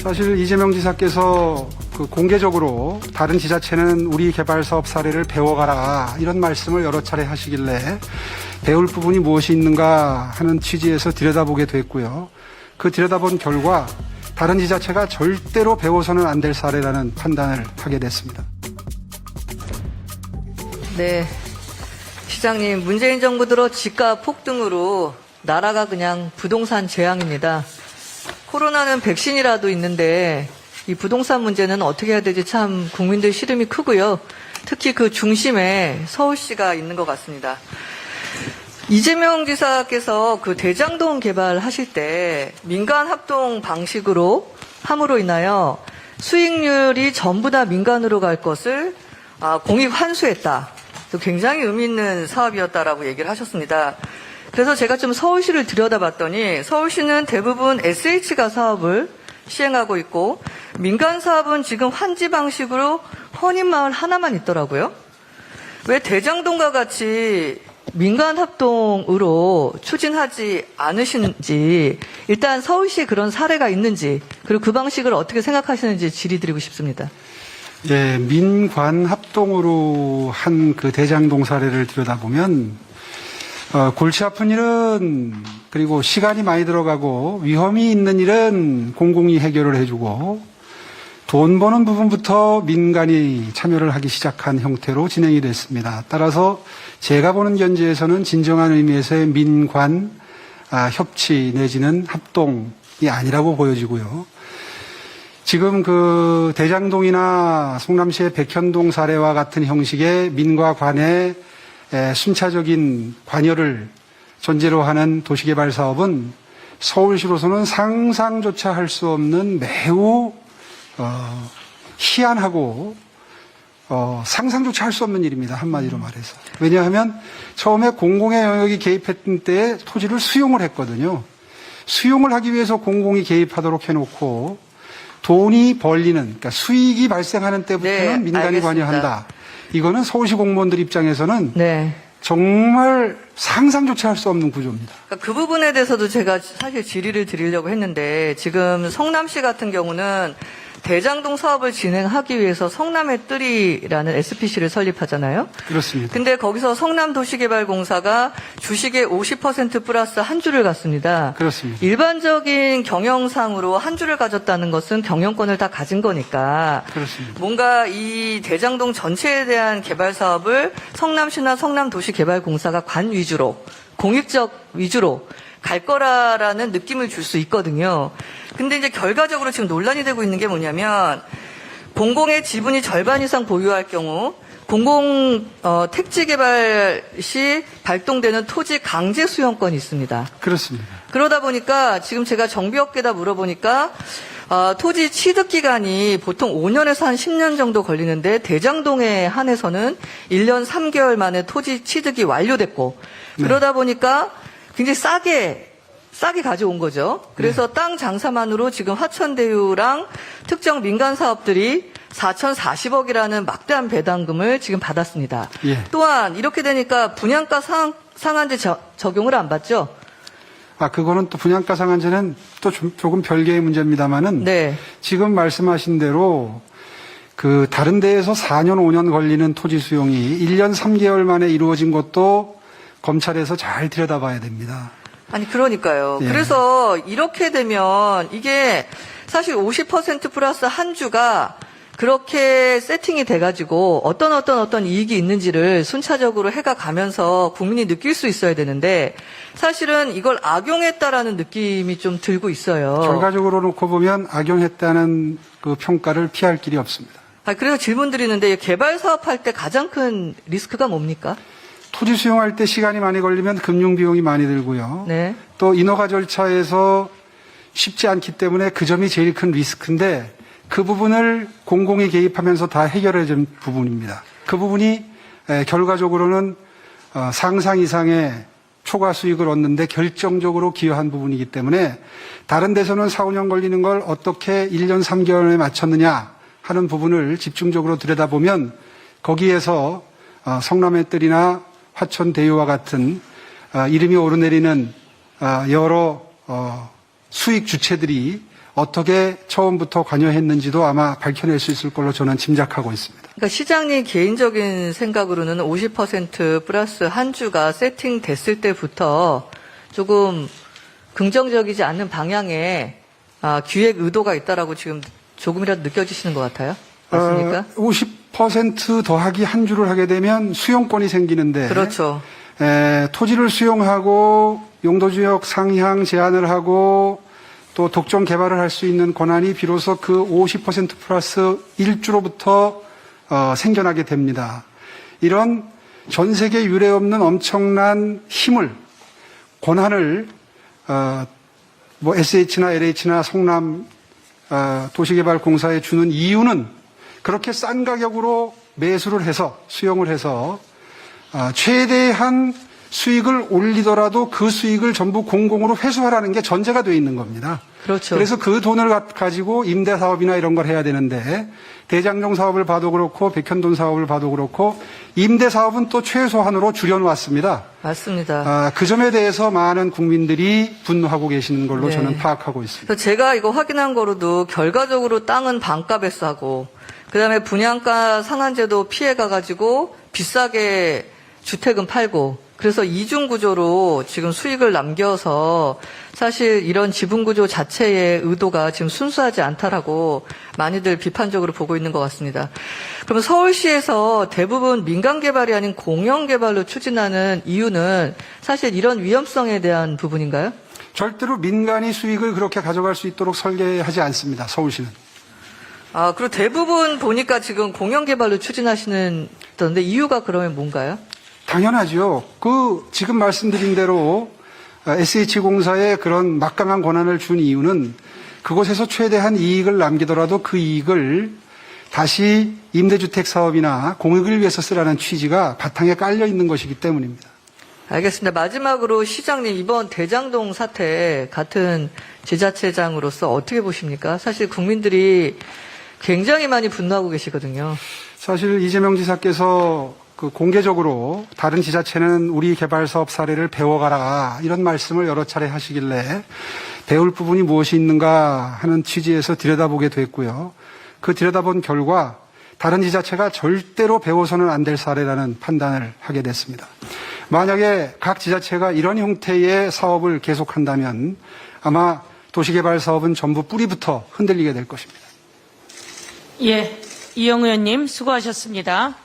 사실 이재명 지사께서 공개적으로 다른 지자체는 우리 개발 사업 사례를 배워가라 이런 말씀을 여러 차례 하시길래 배울 부분이 무엇이 있는가 하는 취지에서 들여다보게 됐고요. 그 들여다본 결과 다른 지자체가 절대로 배워서는 안 될 사례라는 판단을 하게 됐습니다. 네, 시장님, 문재인 정부 들어 집값 폭등으로 나라가 그냥 부동산 재앙입니다. 코로나는 백신이라도 있는데 이 부동산 문제는 어떻게 해야 되지 참 국민들 시름이 크고요. 특히 그 중심에 서울시가 있는 것 같습니다. 이재명 지사께서 그 대장동 개발하실 때 민간 합동 방식으로 함으로 인하여 수익률이 전부 다 민간으로 갈 것을 공익 환수했다. 굉장히 의미 있는 사업이었다라고 얘기를 하셨습니다. 그래서 제가 좀 서울시를 들여다봤더니 서울시는 대부분 SH가 사업을 시행하고 있고 민간 사업은 지금 환지 방식으로 헌인마을 하나만 있더라고요. 왜 대장동과 같이 민간 합동으로 추진하지 않으시는지, 일단 서울시에 그런 사례가 있는지, 그리고 그 방식을 어떻게 생각하시는지 질의드리고 싶습니다. 예, 민관 합동으로 한 그 대장동 사례를 들여다보면 골치 아픈 일은 그리고 시간이 많이 들어가고 위험이 있는 일은 공공이 해결을 해주고 돈 버는 부분부터 민간이 참여를 하기 시작한 형태로 진행이 됐습니다. 따라서 제가 보는 견지에서는 진정한 의미에서의 민관 협치 내지는 합동이 아니라고 보여지고요. 지금 그 대장동이나 성남시의 백현동 사례와 같은 형식의 민과 관의 순차적인 관여를 전제로 하는 도시개발 사업은 서울시로서는 상상조차 할 수 없는 매우 희한하고 상상조차 할 수 없는 일입니다. 한마디로 말해서. 왜냐하면 처음에 공공의 영역이 개입했던 때에 토지를 수용을 했거든요. 수용을 하기 위해서 공공이 개입하도록 해놓고 돈이 벌리는, 그러니까 수익이 발생하는 때부터는 네, 민간이 알겠습니다. 관여한다. 이거는 서울시 공무원들 입장에서는 네. 정말 상상조차 할 수 없는 구조입니다. 그러니까 그 부분에 대해서도 제가 사실 질의를 드리려고 했는데 지금 성남시 같은 경우는 대장동 사업을 진행하기 위해서 성남의 뜰이라는 SPC를 설립하잖아요. 그렇습니다. 근데 거기서 성남도시개발공사가 주식의 50% 플러스 한 주를 갖습니다. 그렇습니다. 일반적인 경영상으로 한 주를 가졌다는 것은 경영권을 다 가진 거니까 그렇습니다. 뭔가 이 대장동 전체에 대한 개발 사업을 성남시나 성남도시개발공사가 관 위주로 공익적 위주로 갈 거라라는 느낌을 줄 수 있거든요. 근데 이제 결과적으로 지금 논란이 되고 있는 게 뭐냐면 공공의 지분이 절반 이상 보유할 경우 공공 택지 개발 시 발동되는 토지 강제 수용권이 있습니다. 그렇습니다. 그러다 보니까 지금 제가 정비업계다 물어보니까 토지 취득 기간이 보통 5년에서 한 10년 정도 걸리는데 대장동에 한해서는 1년 3개월 만에 토지 취득이 완료됐고 그러다 보니까 굉장히 싸게 가져온 거죠. 그래서 땅 장사만으로 지금 화천대유랑 특정 민간 사업들이 4,040억이라는 막대한 배당금을 지금 받았습니다. 예. 또한 이렇게 되니까 분양가 상한제 적용을 안 받죠? 그거는 또 분양가 상한제는 또 조금 별개의 문제입니다만은 네. 지금 말씀하신 대로 그 다른 데에서 4년, 5년 걸리는 토지 수용이 1년 3개월 만에 이루어진 것도 검찰에서 잘 들여다봐야 됩니다. 아니 그러니까요. 예. 그래서 이렇게 되면 이게 사실 50% 플러스 한 주가 그렇게 세팅이 돼가지고 어떤 이익이 있는지를 순차적으로 해가 가면서 국민이 느낄 수 있어야 되는데 사실은 이걸 악용했다라는 느낌이 좀 들고 있어요. 결과적으로 놓고 보면 악용했다는 그 평가를 피할 길이 없습니다. 그래서 질문 드리는데 개발 사업할 때 가장 큰 리스크가 뭡니까? 토지 수용할 때 시간이 많이 걸리면 금융 비용이 많이 들고요. 네. 또 인허가 절차에서 쉽지 않기 때문에 그 점이 제일 큰 리스크인데 그 부분을 공공이 개입하면서 다 해결해 준 부분입니다. 그 부분이 결과적으로는 상상 이상의 초과 수익을 얻는데 결정적으로 기여한 부분이기 때문에 다른 데서는 4, 5년 걸리는 걸 어떻게 1년 3개월에 맞췄느냐 하는 부분을 집중적으로 들여다보면 거기에서 성남의 뜰이나 화천대유와 같은 이름이 오르내리는 여러 수익 주체들이 어떻게 처음부터 관여했는지도 아마 밝혀낼 수 있을 걸로 저는 짐작하고 있습니다. 그러니까 시장님 개인적인 생각으로는 50% 플러스 한 주가 세팅됐을 때부터 조금 긍정적이지 않는 방향의 기획 의도가 있다라고 지금 조금이라도 느껴지시는 것 같아요. 맞습니까? 50% 더하기 한 주를 하게 되면 수용권이 생기는데 그렇죠. 토지를 수용하고 용도지역 상향 제한을 하고 또 독점 개발을 할 수 있는 권한이 비로소 그 50% 플러스 1주로부터 생겨나게 됩니다. 이런 전 세계 유례 없는 엄청난 힘을, 권한을 SH나 LH나 성남 도시개발공사에 주는 이유는 그렇게 싼 가격으로 매수를 해서 수용을 해서 최대한 수익을 올리더라도 그 수익을 전부 공공으로 회수하라는 게 전제가 되어 있는 겁니다. 그렇죠. 그래서 그 돈을 가지고 임대 사업이나 이런 걸 해야 되는데 대장동 사업을 봐도 그렇고 백현동 사업을 봐도 그렇고 임대 사업은 또 최소한으로 줄여놓았습니다. 맞습니다. 그 점에 대해서 많은 국민들이 분노하고 계시는 걸로 네. 저는 파악하고 있습니다. 그래서 제가 이거 확인한 거로도 결과적으로 땅은 반값에 싸고 그다음에 분양가 상한제도 피해가가지고 비싸게 주택은 팔고 그래서 이중 구조로 지금 수익을 남겨서 사실 이런 지분 구조 자체의 의도가 지금 순수하지 않다라고 많이들 비판적으로 보고 있는 것 같습니다. 그러면 서울시에서 대부분 민간 개발이 아닌 공영 개발로 추진하는 이유는 사실 이런 위험성에 대한 부분인가요? 절대로 민간이 수익을 그렇게 가져갈 수 있도록 설계하지 않습니다. 서울시는. 그리고 대부분 보니까 지금 공영 개발로 추진하시는데 이유가 그러면 뭔가요? 당연하죠. 지금 말씀드린 대로 SH공사에 그런 막강한 권한을 준 이유는 그곳에서 최대한 이익을 남기더라도 그 이익을 다시 임대주택 사업이나 공익을 위해서 쓰라는 취지가 바탕에 깔려 있는 것이기 때문입니다. 알겠습니다. 마지막으로 시장님 이번 대장동 사태 같은 지자체장으로서 어떻게 보십니까? 사실 국민들이 굉장히 많이 분노하고 계시거든요. 사실 이재명 지사께서 공개적으로 다른 지자체는 우리 개발 사업 사례를 배워가라 이런 말씀을 여러 차례 하시길래 배울 부분이 무엇이 있는가 하는 취지에서 들여다보게 됐고요. 그 들여다본 결과 다른 지자체가 절대로 배워서는 안 될 사례라는 판단을 하게 됐습니다. 만약에 각 지자체가 이런 형태의 사업을 계속한다면 아마 도시개발 사업은 전부 뿌리부터 흔들리게 될 것입니다. 예, 이영 의원님 수고하셨습니다.